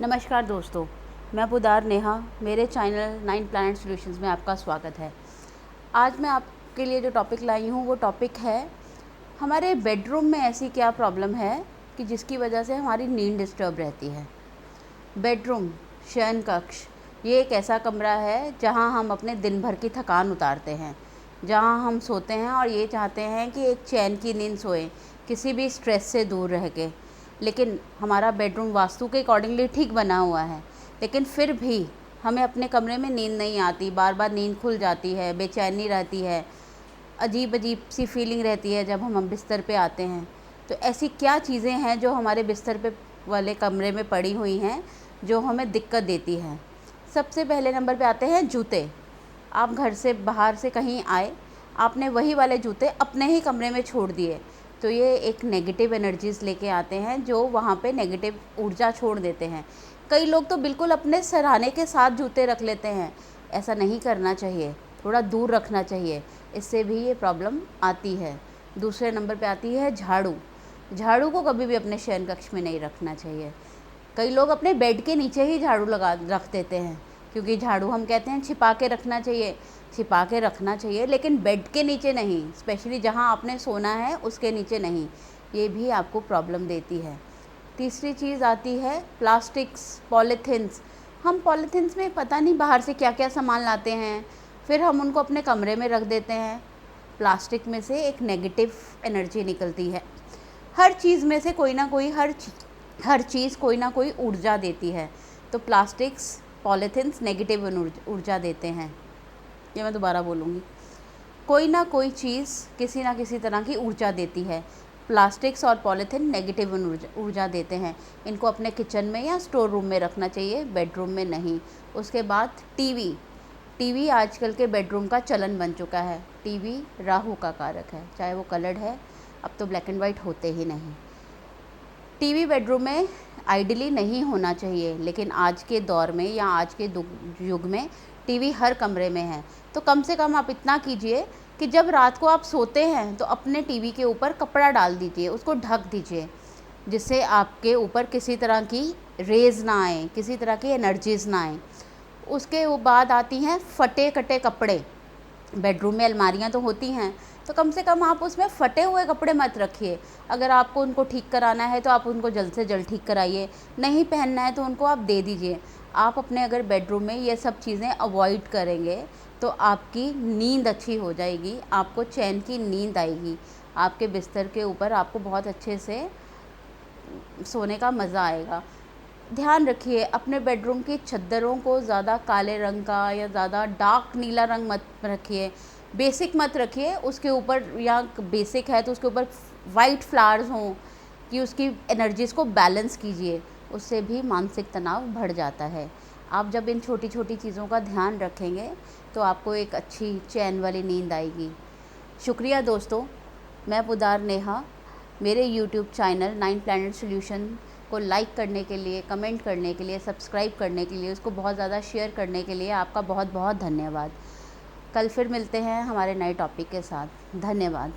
नमस्कार दोस्तों, मैं पुदार नेहा। मेरे चैनल 9 प्लैनेट सॉल्यूशंस में आपका स्वागत है। आज मैं आपके लिए जो टॉपिक लाई हूँ वो टॉपिक है हमारे बेडरूम में ऐसी क्या प्रॉब्लम है कि जिसकी वजह से हमारी नींद डिस्टर्ब रहती है। बेडरूम, शयन कक्ष, ये एक ऐसा कमरा है जहाँ हम अपने दिन भर की थकान उतारते हैं, जहाँ हम सोते हैं और ये चाहते हैं कि एक चैन की नींद सोएं, किसी भी स्ट्रेस से दूर रह के। लेकिन हमारा बेडरूम वास्तु के अकॉर्डिंगली ठीक बना हुआ है, लेकिन फिर भी हमें अपने कमरे में नींद नहीं आती, बार बार नींद खुल जाती है, बेचैनी रहती है, अजीब अजीब सी फीलिंग रहती है जब हम बिस्तर पे आते हैं। तो ऐसी क्या चीज़ें हैं जो हमारे बिस्तर पे वाले कमरे में पड़ी हुई हैं जो हमें दिक्कत देती हैं। सबसे पहले नंबर पे आते हैं जूते। आप घर से बाहर से कहीं आए, आपने वही वाले जूते अपने ही कमरे में छोड़ दिए, तो ये एक नेगेटिव एनर्जीज़ लेके आते हैं जो वहाँ पे नेगेटिव ऊर्जा छोड़ देते हैं। कई लोग तो बिल्कुल अपने सराहने के साथ जूते रख लेते हैं। ऐसा नहीं करना चाहिए, थोड़ा दूर रखना चाहिए, इससे भी ये प्रॉब्लम आती है। दूसरे नंबर पे आती है झाड़ू। झाड़ू को कभी भी अपने शयन कक्ष में नहीं रखना चाहिए। कई लोग अपने बेड के नीचे ही झाड़ू लगा रख देते हैं, क्योंकि झाड़ू हम कहते हैं छिपा के रखना चाहिए, छिपा के रखना चाहिए, लेकिन बेड के नीचे नहीं, स्पेशली जहां आपने सोना है उसके नीचे नहीं। ये भी आपको प्रॉब्लम देती है। तीसरी चीज़ आती है प्लास्टिक्स, पॉलीथिन्स। हम पॉलीथिन्स में पता नहीं बाहर से क्या क्या सामान लाते हैं, फिर हम उनको अपने कमरे में रख देते हैं। प्लास्टिक में से एक नेगेटिव एनर्जी निकलती है। हर चीज़ में से कोई ना कोई हर चीज़ कोई ना कोई ऊर्जा देती है। तो प्लास्टिक्स, पॉलीथिन्स नेगेटिव ऊर्जा देते हैं। ये मैं दोबारा बोलूँगी, कोई ना कोई चीज़ किसी ना किसी तरह की ऊर्जा देती है। प्लास्टिक्स और पॉलीथिन नेगेटिव ऊर्जा देते हैं। इनको अपने किचन में या स्टोर रूम में रखना चाहिए, बेडरूम में नहीं। उसके बाद टीवी। टीवी आजकल के बेडरूम का चलन बन चुका है। टीवी राहु का कारक है, चाहे वो कलर्ड है, अब तो ब्लैक एंड वाइट होते ही नहीं। टीवी बेडरूम में आइडियली नहीं होना चाहिए, लेकिन आज के दौर में या आज के युग में टीवी हर कमरे में है। तो कम से कम आप इतना कीजिए कि जब रात को आप सोते हैं तो अपने टीवी के ऊपर कपड़ा डाल दीजिए, उसको ढक दीजिए, जिससे आपके ऊपर किसी तरह की रेज़ ना आए, किसी तरह की एनर्जीज़ ना आए। उसके बाद आती हैं फटे कटे कपड़े। बेडरूम में अलमारियाँ तो होती हैं, तो कम से कम आप उसमें फटे हुए कपड़े मत रखिए। अगर आपको उनको ठीक कराना है तो आप उनको जल्द से जल्द ठीक कराइए, नहीं पहनना है तो उनको आप दे दीजिए। आप अपने अगर बेडरूम में ये सब चीज़ें अवॉइड करेंगे तो आपकी नींद अच्छी हो जाएगी, आपको चैन की नींद आएगी, आपके बिस्तर के ऊपर आपको बहुत अच्छे से सोने का मज़ा आएगा। ध्यान रखिए, अपने बेडरूम की चद्दरों को ज़्यादा काले रंग का या ज़्यादा डार्क नीला रंग मत रखिए, बेसिक मत रखिए। उसके ऊपर, या बेसिक है तो उसके ऊपर वाइट फ्लावर्स हों, कि उसकी एनर्जीज़ को बैलेंस कीजिए, उससे भी मानसिक तनाव बढ़ जाता है। आप जब इन छोटी छोटी चीज़ों का ध्यान रखेंगे तो आपको एक अच्छी चैन वाली नींद आएगी। शुक्रिया दोस्तों, मैं पुदार नेहा। मेरे यूट्यूब चैनल 9 प्लैनेट सॉल्यूशन को लाइक करने के लिए, कमेंट करने के लिए, सब्सक्राइब करने के लिए, उसको बहुत ज़्यादा शेयर करने के लिए आपका बहुत बहुत धन्यवाद। कल फिर मिलते हैं हमारे नए टॉपिक के साथ। धन्यवाद।